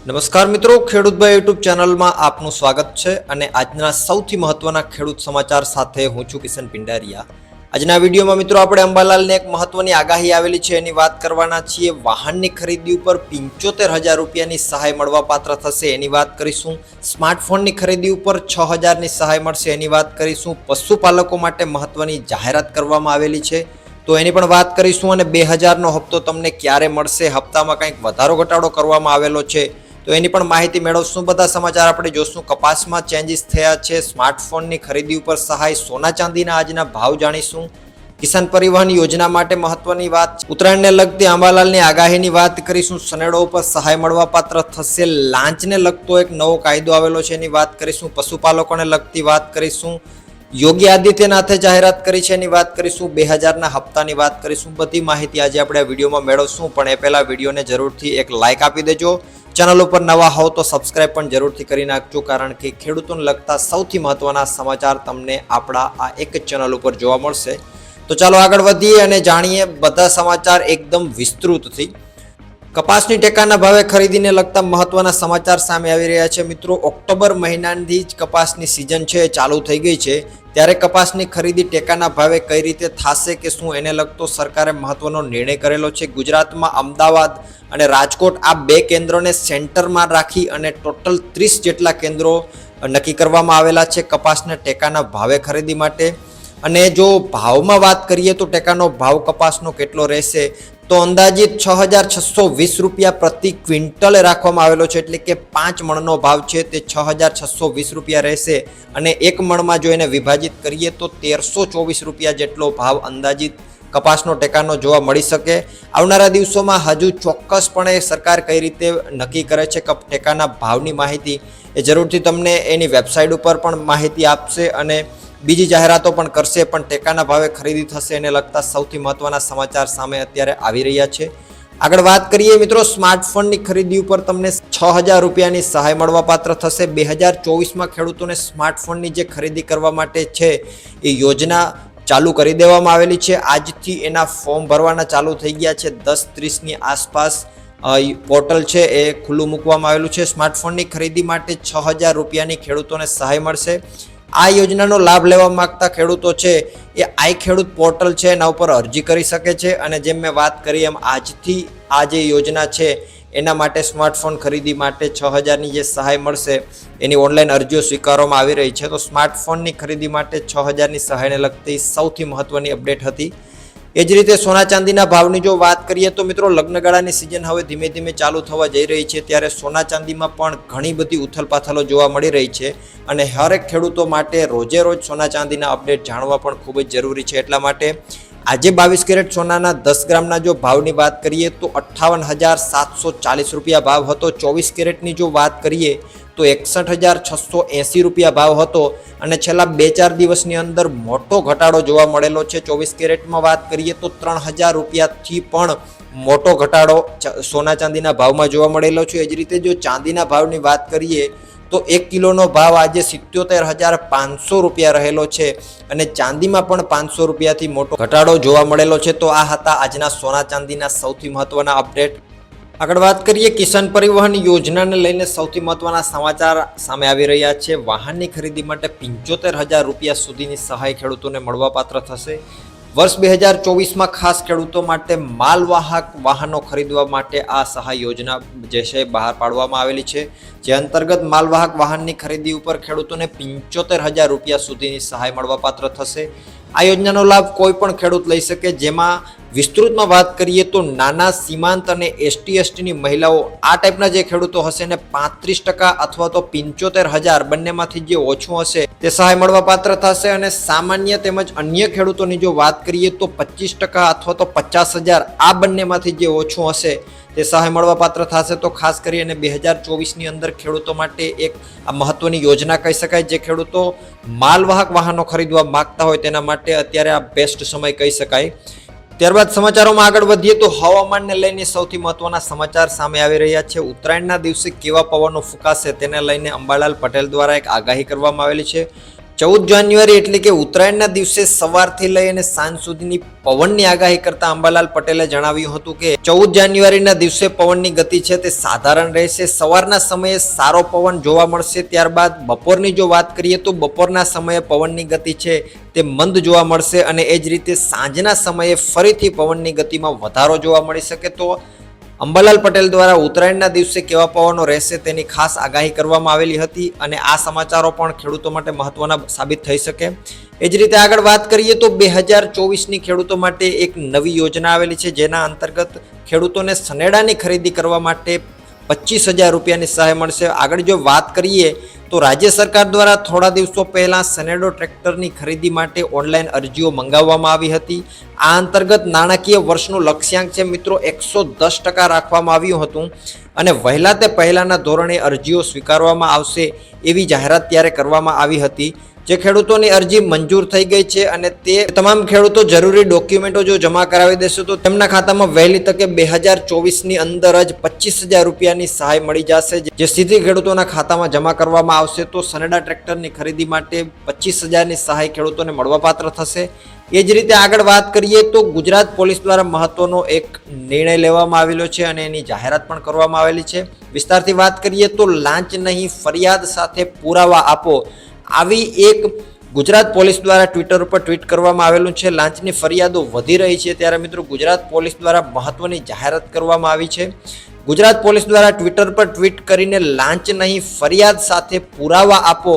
નમસ્કાર મિત્રો, ખેડૂતભાઈ યુટ્યુબ ચેનલમાં આપનું સ્વાગત છે અને આજના સૌથી મહત્વના ખેડૂત સમાચાર સાથે હું છું કિશન પિંડારિયા। આજના વિડીયોમાં મિત્રો આપણે અંબાલાલને એક મહત્વની આગાહી આવેલી છે એની વાત કરવાના છીએ। વાહનની ખરીદી ઉપર 75,000 રૂપિયાની સહાય મળવાપાત્ર થશે એની વાત કરીશું। સ્માર્ટફોનની ખરીદી ઉપર 6,000ની સહાય મળશે એની વાત કરીશું। પશુપાલકો માટે મહત્વની જાહેરાત કરવામાં આવેલી છે તો એની પણ વાત કરીશું અને 2000નો હપ્તો તમને ક્યારે મળશે, હપ્તામાં કંઈક વધારો ઘટાડો કરવામાં આવેલો છે તો એની પણ માહિતી મેળવશું। બધા સમાચાર આપણે જોશું। કપાસમાં ચેન્જીસ થયા છે, સ્માર્ટફોનની ખરીદી ઉપર સહાય, સોના ચાંદીના આજના ભાવ જાણીશું। કિસાન પરિવહન યોજના માટે મહત્વની વાત, ઉત્તરાયણને લગતી અંબાલાલની આગાહીની વાત કરીશું। સનેડો ઉપર સહાય મળવાપાત્ર થશે। લાંચને લગતો એક નવો કાયદો આવેલો છે એની વાત કરીશું। પશુપાલકોને લગતી વાત કરીશું। યોગી આદિત્યનાથે જાહેરાત કરી છે એની વાત કરીશું। 2000ના હપ્તાની વાત કરીશું। બધી માહિતી આજે આપણે આ વિડીયોમાં મેળવશું, પણ એ પહેલા વિડીયોને જરૂરથી એક લાઇક આપી દેજો। ચેનલ ઉપર નવા હો તો સબસ્ક્રાઇબ પણ જરૂરથી કરી નાખજો, કારણ કે ખેડૂતોને લગતા સૌથી મહત્વના સમાચાર તમને આપણા આ એક જ ચેનલ ઉપર જોવા મળશે। તો ચાલો આગળ વધીએ અને જાણીએ બધા સમાચાર એકદમ વિસ્તૃતથી। કપાસની ટેકાના ભાવે ખરીદીને લગતા મહત્વના સમાચાર સામે આવી રહ્યા છે મિત્રો। ઓક્ટોબર મહિનાથી જ કપાસની સિઝન છે ચાલુ થઈ ગઈ છે, ત્યારે કપાસની ખરીદી ટેકાના ભાવે કઈ રીતે થશે કે શું એને લગતો સરકારે મહત્વનો નિર્ણય કરેલો છે। ગુજરાતમાં અમદાવાદ અને રાજકોટ આ બે કેન્દ્રોને સેન્ટરમાં રાખી અને ટોટલ 30 જેટલા કેન્દ્રો નક્કી કરવામાં આવેલા છે કપાસના ટેકાના ભાવે ખરીદી માટે। અને જો ભાવમાં વાત કરીએ તો ટેકાનો ભાવ કપાસનો કેટલો રહેશે તો અંદાજિત 6,620 રૂપિયા પ્રતિ ક્વિન્ટલ રાખવામાં આવેલો છે, એટલે કે 5 મણનો ભાવ છે તે 6,620 રૂપિયા રહેશે। અને એક મણમાં જો એને વિભાજિત કરીએ તો 1,324 રૂપિયા જેટલો ભાવ અંદાજિત કપાસનો ટેકાનો જોવા મળી શકે। આવનારા દિવસોમાં હજુ ચોક્કસપણે સરકાર કઈ રીતે નક્કી કરે છે ટેકાના ભાવની માહિતી એ જરૂરથી તમને એની વેબસાઇટ ઉપર પણ માહિતી આપશે અને બીજી જાહેરાતો પણ કરશે, પણ ટેકાના ભાવે ખરીદી થશે એને લગતા સૌથી મહત્વના સમાચાર સામે અત્યારે આવી રહ્યા છે। આગળ વાત કરીએ મિત્રો, સ્માર્ટફોનની ખરીદી ઉપર તમને 6,000 રૂપિયાની સહાય મળવાપાત્ર થશે। 2024માં ખેડૂતોને સ્માર્ટફોનની જે ખરીદી કરવા માટે છે એ યોજના ચાલુ કરી દેવામાં આવેલી છે। આજથી એના ફોર્મ ભરવાના ચાલુ થઈ ગયા છે। 10:30ની આસપાસ પોર્ટલ છે એ ખુલ્લું મૂકવામાં આવેલું છે। સ્માર્ટફોનની ખરીદી માટે 6,000 રૂપિયાની ખેડૂતોને સહાય મળશે। આ યોજનાનો લાભ લેવા માંગતા ખેડૂતો છે એ આઈ ખેડૂત પોર્ટલ છે એના ઉપર અરજી કરી શકે છે। અને જેમ મેં વાત કરી એમ આજથી આ જે યોજના છે એના માટે સ્માર્ટફોન ખરીદી માટે 6,000ની જે સહાય મળશે એની ઓનલાઈન અરજીઓ સ્વીકારવામાં આવી રહી છે। તો સ્માર્ટફોનની ખરીદી માટે 6,000ની સહાયને લગતી સૌથી મહત્વની અપડેટ હતી। એ જ રીતે સોના ચાંદીના ભાવની જો વાત કરીએ તો મિત્રો, લગ્નગાળાની સિઝન હવે ધીમે ધીમે ચાલુ થવા જઈ રહી છે, ત્યારે સોના ચાંદીમાં પણ ઘણી બધી ઉથલપાથલો જોવા મળી રહી છે અને હરેક ખેડૂતો માટે રોજે રોજ સોના ચાંદીના અપડેટ જાણવા પણ ખૂબ જ જરૂરી છે। એટલા માટે આજે 22 કેરેટ સોનાના 10 ગ્રામના જો ભાવની વાત કરીએ તો 58,740 રૂપિયા ભાવ હતો। 24 કેરેટની જો વાત કરીએ તો 61,680 રૂપિયા ભાવ હતો અને છેલ્લા 2-4 દિવસની અંદર મોટો ઘટાડો જોવા મળેલો છે। 24 કેરેટમાં વાત કરીએ તો 3,000 રૂપિયાથી પણ મોટો ઘટાડો સોના ચાંદીના ભાવમાં જોવા મળેલો છે। એ જ રીતે જો ચાંદીના ભાવની વાત કરીએ તો 1 કિલોનો ભાવ આજે 77,500 રૂપિયા રહેલો છે અને ચાંદીમાં પણ 500 રૂપિયાથી મોટો ઘટાડો જોવા મળેલો છે। તો આ હતા આજના સોના ચાંદીના સૌથી મહત્વના અપડેટ। આગળ વાત કરીએ, કિસાન પરિવહન યોજનાને લઈને સૌથી મહત્વના સમાચાર સામે આવી રહ્યા છે। વાહનની ખરીદી માટે 75,000 રૂપિયા સુધીની સહાય ખેડૂતોને મળવાપાત્ર થશે। વર્ષ 2024માં ખાસ ખેડૂતો માટે માલવાહક વાહનો ખરીદવા માટે આ સહાય યોજના જે છે બહાર પાડવામાં આવેલી છે, જે અંતર્ગત માલવાહક વાહનની ખરીદી ઉપર ખેડૂતોને 75,000 રૂપિયા સુધીની સહાય મળવાપાત્ર થશે। આ યોજનાનો લાભ કોઈ પણ ખેડૂત લઈ શકે, જેમાં વિસ્તૃતમાં વાત કરીએ તો નાના સીમાંત અને ST/STની મહિલાઓ આ ટાઈપના જે ખેડૂતો હશે ને 35% અથવા તો 75,000 બંનેમાંથી જે ઓછું હશે તે સહાય મળવાપાત્ર થશે। અને સામાન્ય તેમજ અન્ય ખેડૂતોની જો વાત કરીએ તો 25% અથવા તો 50,000 આ બંનેમાંથી જે ઓછું હશે તે સહાય મળવાપાત્ર થશે। તો ખાસ કરીને 2024ની અંદર ખેડૂતો માટે એક આ મહત્વની યોજના કહી શકાય। જે ખેડૂતો માલવાહક વાહનો ખરીદવા માંગતા હોય તેના માટે અત્યારે આ બેસ્ટ સમય કહી શકાય। ત્યારબાદ સમાચારોમાં આગળ વધીએ તો હવામાનને લઈને સૌથી મહત્વના સમાચાર સામે આવી રહ્યા છે। ઉત્તરાયણના દિવસે કેવા પવનો ફૂંકાશે તેને લઈને અંબાલાલ પટેલ દ્વારા એક આગાહી કરવામાં આવેલી છે। 14 જાન્યુઆરી એટલે કે ઉત્તરાયણના દિવસે સવારથી લઈ અને સાંજ સુધીની પવનની આગાહી કરતા અંબાલાલ પટેલે જણાવ્યું હતું કે 14 જાન્યુઆરીના દિવસે પવનની ગતિ છે તે સાધારણ રહેશે. સવારના સમયે સારો પવન જોવા મળશે. ત્યારબાદ બપોરની જો વાત કરીએ તો બપોરના સમયે પવનની ગતિ છે તે મંદ જોવા મળશે અને એ જ રીતે સાંજના સમયે ફરીથી પવનની ગતિમાં વધારો જોવા મળી શકે. તો અંબાલાલ પટેલ દ્વારા ઉત્તરાયણના દિવસે કેવા પવનો રહેશે તેની ખાસ આગાહી કરવામાં આવેલી હતી અને આ સમાચારો પણ ખેડૂતો માટે મહત્વના સાબિત થઈ શકે. એ જ રીતે આગળ વાત કરીએ તો 2024ની ખેડૂતો માટે એક નવી યોજના આવેલી છે, જેના અંતર્ગત ખેડૂતોને સનેડાની ખરીદી કરવા માટે 25,000 રૂપિયાની સહાય મળશે. આગળ જો વાત કરીએ તો રાજ્ય સરકાર દ્વારા થોડા દિવસો પહેલા સનેડો ટ્રેક્ટરની ખરીદી માટે ઓનલાઈન અરજીઓ મંગાવવામાં આવી હતી. આ અંતર્ગત નાણાકીય વર્ષનું લક્ષ્યાંક છે મિત્રો 110% રાખવામાં આવ્યું હતું અને વહેલા તે પહેલાના ધોરણે અરજીઓ સ્વીકારવામાં આવશે એવી જાહેરાત ત્યારે કરવામાં આવી હતી. જે ખેડૂતોની અરજી મંજૂર થઈ ગઈ છે અને તે તમામ ખેડૂતો જરૂરી ડોક્યુમેન્ટો જો જમા કરાવી દેશે તો તેમના ખાતામાં વહેલી તકે 2024ની અંદર જ 25,000 રૂપિયાની સહાય મળી જશે, જે સીધી ખેડૂતોના ખાતામાં જમા કરવામાં આવશે. તો સનેડા ટ્રેક્ટરની ખરીદી માટે 25,000ની સહાય ખેડૂતોને મળવાપાત્ર થશે. એ જ રીતે આગળ વાત કરીએ તો ગુજરાત પોલીસ દ્વારા મહત્વનો એક નિર્ણય લેવામાં આવેલો છે અને એની જાહેરાત પણ કરવામાં આવેલી છે. વિસ્તારથી વાત કરીએ તો લાંચ નહીં, ફરિયાદ સાથે પુરાવા આપો, આવી એક ગુજરાત પોલીસ દ્વારા ટ્વિટર ઉપર ટ્વીટ કરવામાં આવેલું છે. લાંચની ફરિયાદો વધી રહી છે ત્યારે મિત્રો ગુજરાત પોલીસ દ્વારા મહત્વની જાહેરાત કરવામાં આવી છે. ગુજરાત પોલીસ દ્વારા ટ્વિટર પર ટ્વીટ કરીને લાંચ નહીં, ફરિયાદ સાથે પુરાવા આપો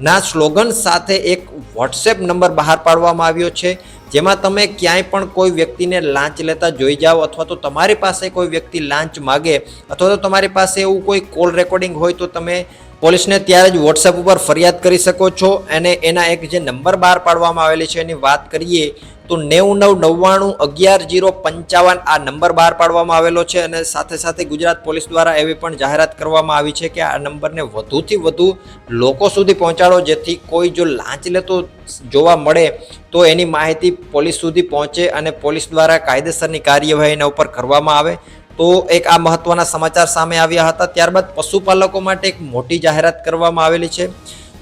ના સ્લોગન સાથે એક વોટ્સએપ નંબર બહાર પાડવામાં આવ્યો છે, જેમાં તમે ક્યાંય પણ કોઈ વ્યક્તિને લાંચ લેતા જોઈ જાઓ અથવા તો તમારી પાસે કોઈ વ્યક્તિ લાંચ માગે અથવા તો તમારી પાસે એવું કોઈ કોલ રેકોર્ડિંગ હોય તો તમે પોલીસને ત્યારે જ વોટ્સએપ ઉપર ફરિયાદ કરી શકો છો. અને એના એક જે નંબર બહાર પાડવામાં આવેલી છે એની વાત કરીએ તો 9999111055 આ નંબર બહાર પાડવામાં આવેલો છે અને સાથે સાથે ગુજરાત પોલીસ દ્વારા એવી પણ જાહેરાત કરવામાં આવી છે કે આ નંબરને વધુથી વધુ લોકો સુધી પહોંચાડો, જેથી કોઈ જો લાંચ લેતો જોવા મળે તો એની માહિતી પોલીસ સુધી પહોંચે અને પોલીસ દ્વારા કાયદેસરની કાર્યવાહી એના ઉપર કરવામાં આવે. તો એક આ મહત્વના સમાચાર સામે આવ્યા હતા. ત્યારબાદ પશુપાલકો માટે એક મોટી જાહેરાત કરવામાં આવેલી છે.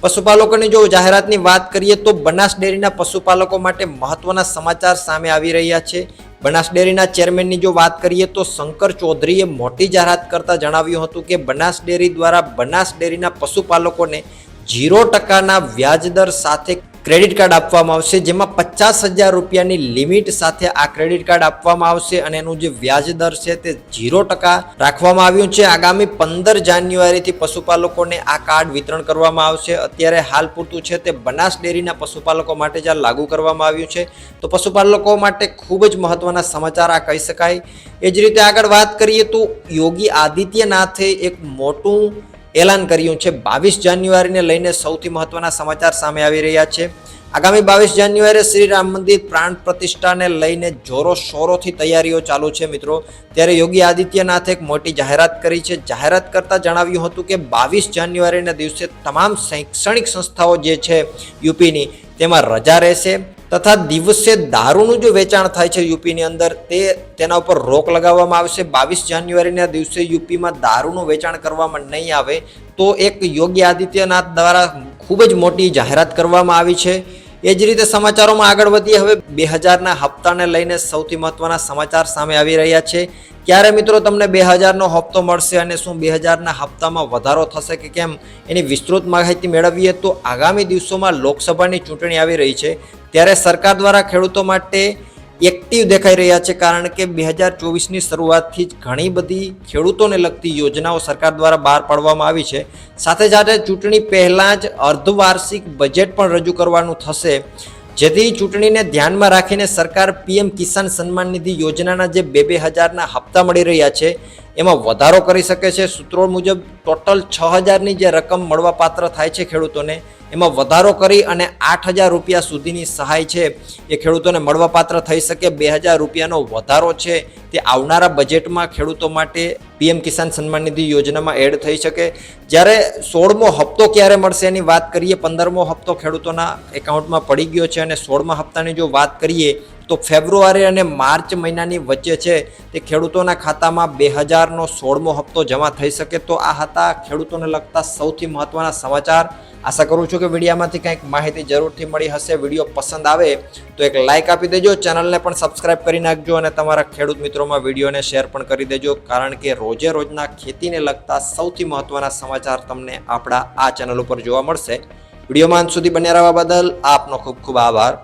પશુપાલકોની જો જાહેરાતની વાત કરીએ તો બનાસ ડેરીના પશુપાલકો માટે મહત્વના સમાચાર સામે આવી રહ્યા છે. બનાસ ડેરીના ચેરમેનની જો વાત કરીએ તો શંકર ચૌધરીએ મોટી જાહેરાત કરતા જણાવ્યું હતું કે બનાસ ડેરી દ્વારા બનાસ ડેરીના પશુપાલકોને 0%ના વ્યાજદર સાથે ક્રેડિટ કાર્ડ આપવામાં આવશે, જેમાં 50,000 રૂપિયાની લિમિટ સાથે આ ક્રેડિટ કાર્ડ આપવામાં આવશે અને એનું જે વ્યાજ દર છે તે 0% રાખવામાં આવ્યું છે. આગામી 15 જાન્યુઆરીથી પશુપાલકોને આ કાર્ડ વિતરણ કરવામાં આવશે. અત્યારે હાલ પૂરતું છે તે બનાસ ડેરીના પશુપાલકો માટે જ લાગુ કરવામાં આવ્યું છે. તો પશુપાલકો માટે ખૂબ જ મહત્વના સમાચાર આ કહી શકાય. એ જ રીતે આગળ વાત કરીએ તો યોગી આદિત્યનાથે એક મોટું એલાન કર્યું છે. 22 જાન્યુઆરીને લઈને સૌથી મહત્વના સમાચાર સામે આવી રહ્યા છે. આગામી 22 જાન્યુઆરીએ શ્રી રામ મંદિર પ્રાણ પ્રતિષ્ઠાને લઈને જોરો શોરોથી તૈયારીઓ ચાલુ છે મિત્રો. ત્યારે યોગી આદિત્યનાથે એક મોટી જાહેરાત કરી છે. જાહેરાત કરતા જણાવ્યું હતું કે 22 જાન્યુઆરીના દિવસે તમામ શૈક્ષણિક સંસ્થાઓ જે છે યુપીની તેમાં રજા રહેશે તથા દિવસે દારૂનું જો વેચાણ થાય છે યુપીની અંદર તેના ઉપર રોક લગાવવામાં આવશે. 22 જાન્યુઆરીના દિવસે યુપીમાં દારૂનું વેચાણ કરવામાં નહીં આવે તો એક યોગી આદિત્યનાથ દ્વારા ખૂબ જ મોટી જાહેરાત કરવામાં આવી છે. એ જ રીતે સમાચારોમાં આગળ વધીએ. હવે 2000ના હપ્તાને લઈને સૌથી મહત્વના સમાચાર સામે આવી રહ્યા છે. ક્યારે મિત્રો તમને 2000નો હપ્તો મળશે અને શું 2000ના હપ્તામાં વધારો થશે કે કેમ એની વિસ્તૃત માહિતી મેળવીએ તો આગામી દિવસોમાં લોકસભાની ચૂંટણી આવી રહી છે ત્યારે સરકાર દ્વારા ખેડૂતો માટે એક્ટિવ દેખાઈ રહ્યા છે, કારણ કે 2024ની શરૂઆતથી જ ઘણી બધી ખેડૂતોને લગતી યોજનાઓ સરકાર દ્વારા બહાર પાડવામાં આવી છે. સાથે સાથે ચૂંટણી પહેલાં જ અર્ધવાર્ષિક બજેટ પણ રજૂ કરવાનું થશે, જેથી ચૂંટણીને ધ્યાનમાં રાખીને સરકાર PM કિસાન સન્માન નિધિ યોજનાના જે 2,000ના હપ્તા મળી રહ્યા છે એમાં વધારો કરી શકે છે. સૂત્રો મુજબ ટોટલ 6,000ની જે રકમ મળવાપાત્ર થાય છે ખેડૂતોને એમાં વધારો કરી અને 8,000 રૂપિયા સુધીની સહાય છે એ ખેડૂતોને મળવાપાત્ર થઈ શકે. 2,000 રૂપિયાનો વધારો છે તે આવનારા બજેટમાં ખેડૂતો માટે PM કિસાન સન્માન નિધિ યોજનામાં એડ થઈ શકે. જ્યારે 16મો હપ્તો ક્યારે મળશે એની વાત કરીએ, 15મો હપ્તો ખેડૂતોના એકાઉન્ટમાં પડી ગયો છે અને 16મા હપ્તાની જો વાત કરીએ તો ફેબ્રુઆરી અને માર્ચ મહિનાની વચ્ચે છે તે ખેડૂતોના ખાતામાં 2000નો 16મો હપ્તો જમા થઈ શકે. તો આ હતા ખેડૂતોને લગતા સૌથી મહત્વના સમાચાર. આશા કરું છું કે વિડીયોમાંથી કંઈક માહિતી જરૂરથી મળી હશે. વિડીયો પસંદ આવે તો એક લાઇક આપી દેજો, ચેનલને પણ સબસ્ક્રાઇબ કરી નાખજો અને તમારા ખેડૂત મિત્રોમાં વિડીયોને શેર પણ કરી દેજો, કારણ કે રોજે રોજના ખેતીને લગતા સૌથી મહત્વના સમાચાર તમને આપણા આ ચેનલ ઉપર જોવા મળશે. વિડીયોમાં અંત સુધી બન્યા રહેવા બદલ આપનો ખૂબ ખૂબ આભાર.